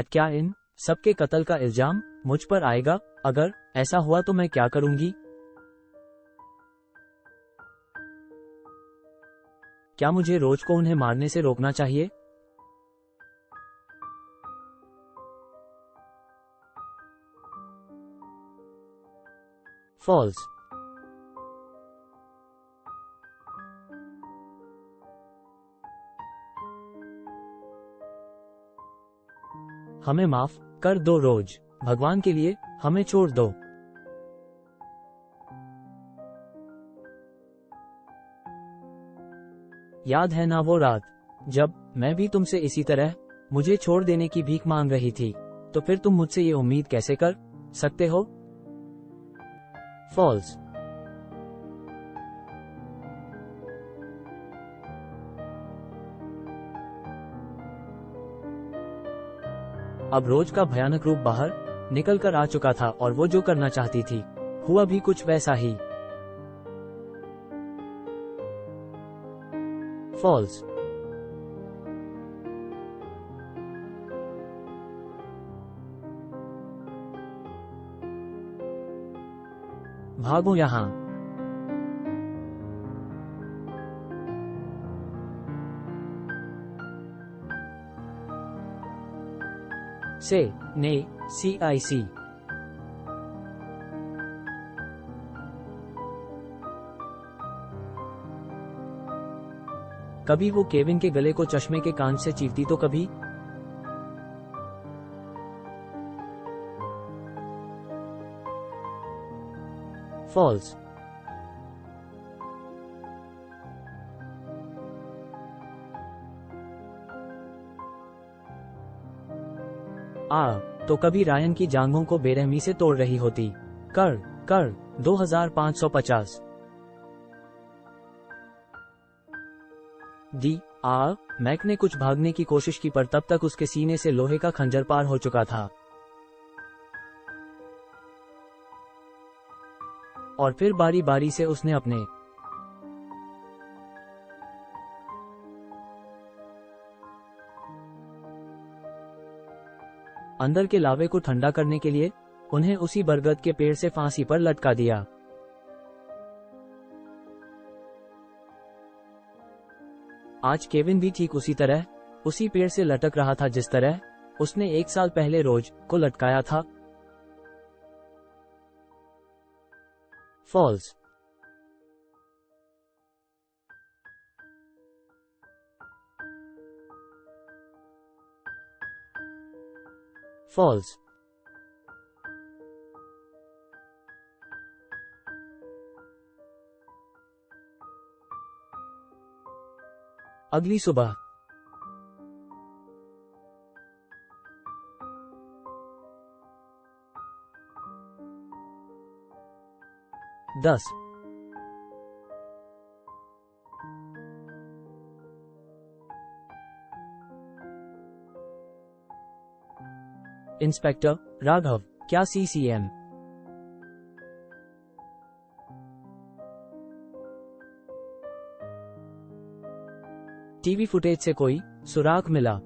क्या इन सबके कत्ल का इल्जाम मुझ पर आएगा? अगर ऐसा हुआ तो मैं क्या करूंगी? क्या मुझे रोज को उन्हें मारने से रोकना चाहिए? फॉल्स। हमें माफ कर दो रोज, भगवान के लिए हमें छोड़ दो। याद है ना वो रात जब मैं भी तुमसे इसी तरह मुझे छोड़ देने की भीख मांग रही थी? तो फिर तुम मुझसे ये उम्मीद कैसे कर सकते हो? फॉल्स। अब रोज का भयानक रूप बाहर निकल कर आ चुका था और वो जो करना चाहती थी हुआ भी कुछ वैसा ही। फॉल्स। भागो यहां। से ने CIC। कभी वो केविन के गले को चश्मे के कांच से चीरती तो कभी फॉल्स। तो कभी रायन की जांघों को बेरहमी से तोड़ रही होती। कर 2550। मैक ने कुछ भागने की कोशिश की पर तब तक उसके सीने से लोहे का खंजर पार हो चुका था। और फिर बारी बारी से उसने अपने अंदर के लावे को ठंडा करने के लिए उन्हें उसी बरगद के पेड़ से फांसी पर लटका दिया। आज केविन भी ठीक उसी तरह उसी पेड़ से लटक रहा था जिस तरह उसने 1 साल पहले रोज को लटकाया था। फॉल्स। फॉल्स। अगली सुबह दस। इंस्पेक्टर राघव, क्या CCM? टीवी फुटेज से कोई सुराग मिला?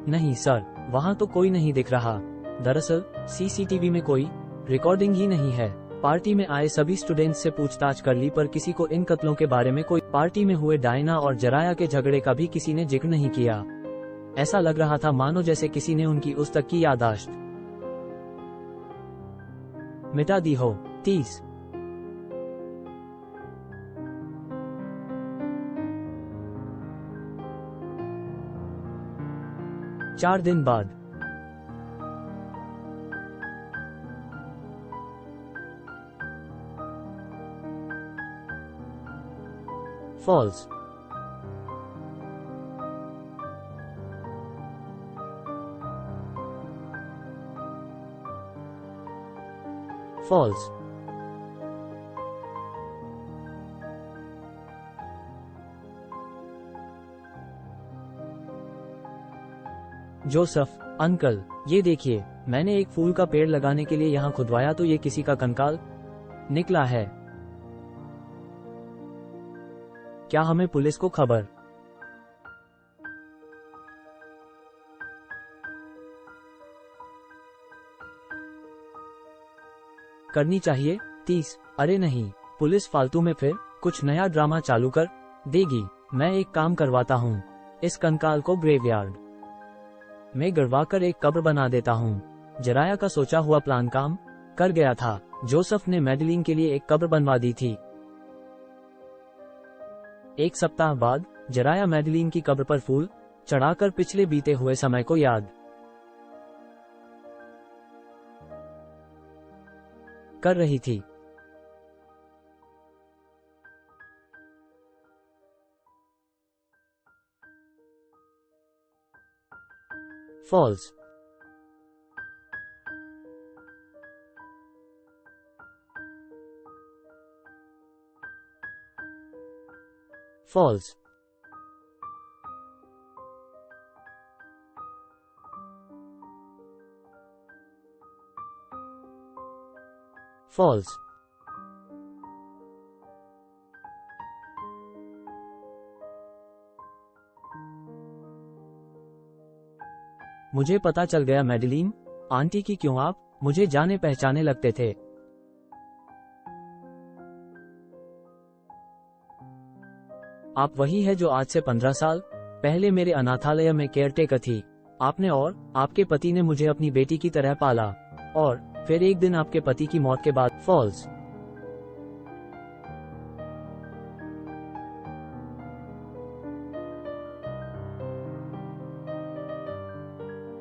नहीं सर, वहां तो कोई नहीं दिख रहा। दरअसल CCTV में कोई रिकॉर्डिंग ही नहीं है। पार्टी में आए सभी स्टूडेंट्स से पूछताछ कर ली पर किसी को इन कत्लों के बारे में कोई पार्टी में हुए डायना और जराया के झगड़े का भी किसी ने जिक्र नहीं किया। ऐसा लग रहा था मानो जैसे किसी ने उनकी उस तक की याददाश्त मिटा दी हो। 30। चार दिन बाद फॉल्स। फॉल्स। जोसेफ, अंकल, ये देखिए, मैंने एक फूल का पेड़ लगाने के लिए यहाँ खुदवाया तो ये किसी का कंकाल निकला है। क्या हमें पुलिस को खबर करनी चाहिए? 30। अरे नहीं, पुलिस फालतू में फिर कुछ नया ड्रामा चालू कर देगी। मैं एक काम करवाता हूँ, इस कंकाल को ग्रेवयार्ड में गड़वाकर एक कब्र बना देता हूँ। जराया का सोचा हुआ प्लान काम कर गया था। जोसेफ ने मैडेलीन के लिए एक कब्र बनवा दी थी। एक सप्ताह बाद जराया मैडेलीन की कब्र पर फूल चढ़ाकर पिछले बीते हुए समय को याद कर रही थी। फॉल्स। फॉल्स। फॉल्स। मुझे पता चल गया मैडेलीन आंटी की क्यों आप मुझे जाने पहचाने लगते थे। आप वही है जो आज से 15 साल पहले मेरे अनाथालय में केयरटेकर थी। आपने और आपके पति ने मुझे अपनी बेटी की तरह पाला और फिर एक दिन आपके पति की मौत के बाद फॉल्स।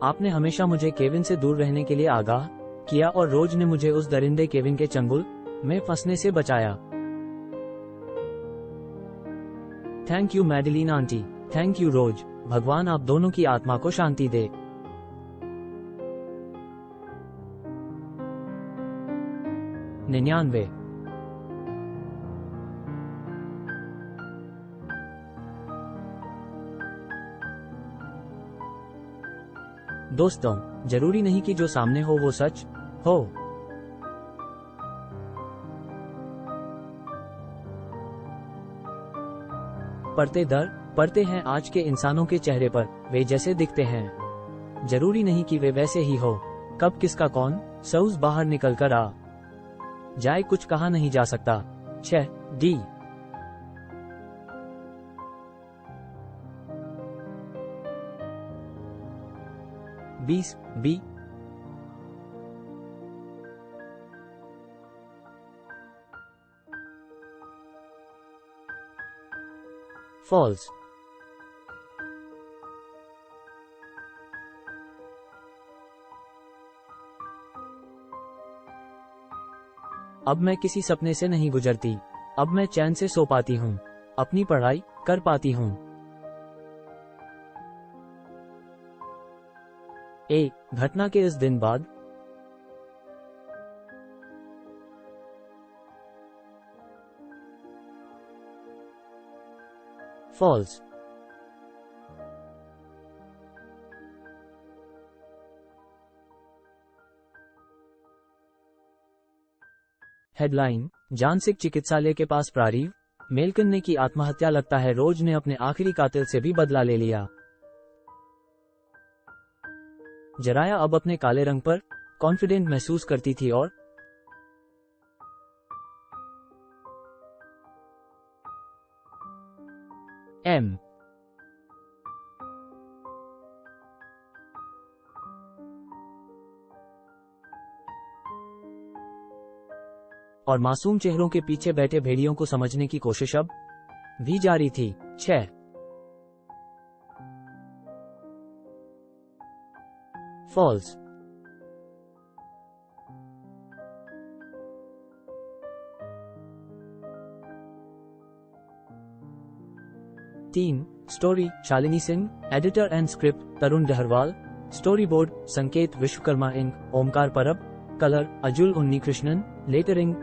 आपने हमेशा मुझे केविन से दूर रहने के लिए आगाह किया और रोज ने मुझे उस दरिंदे केविन के चंगुल में फंसने से बचाया। Thank you Madeleine aunty. Thank you Rose. भगवान आप दोनों की आत्मा को शांति दे। 99। दोस्तों, जरूरी नहीं कि जो सामने हो वो सच हो। पर्दे दर पर्दे हैं आज के इंसानों के चेहरे पर, वे जैसे दिखते हैं जरूरी नहीं कि वे वैसे ही हो। कब किसका कौन सऊज बाहर निकल कर आ जाए कुछ कहा नहीं जा सकता। 6 डी। बीस बी। फॉल्स। अब मैं किसी सपने से नहीं गुजरती। अब मैं चैन से सो पाती हूँ, अपनी पढ़ाई कर पाती हूँ। ए घटना के इस दिन बाद फॉल्स। हेडलाइन, जानसिक चिकित्सालय के पास प्रारीव मेलकिन ने की आत्महत्या। लगता है रोज ने अपने आखिरी कातिल से भी बदला ले लिया। जराया अब अपने काले रंग पर कॉन्फिडेंट महसूस करती थी और एम और मासूम चेहरों के पीछे बैठे भेड़ियों को समझने की कोशिश अब भी जारी थी। 6 फॉल्स। तीन story, Shalini Singh. Editor and script, Tarun Daharwal. Story board, Sanket Vishwakarma ink, Omkar परब। कलर, अजुल उन्नीकृष्णन। लेटरिंग,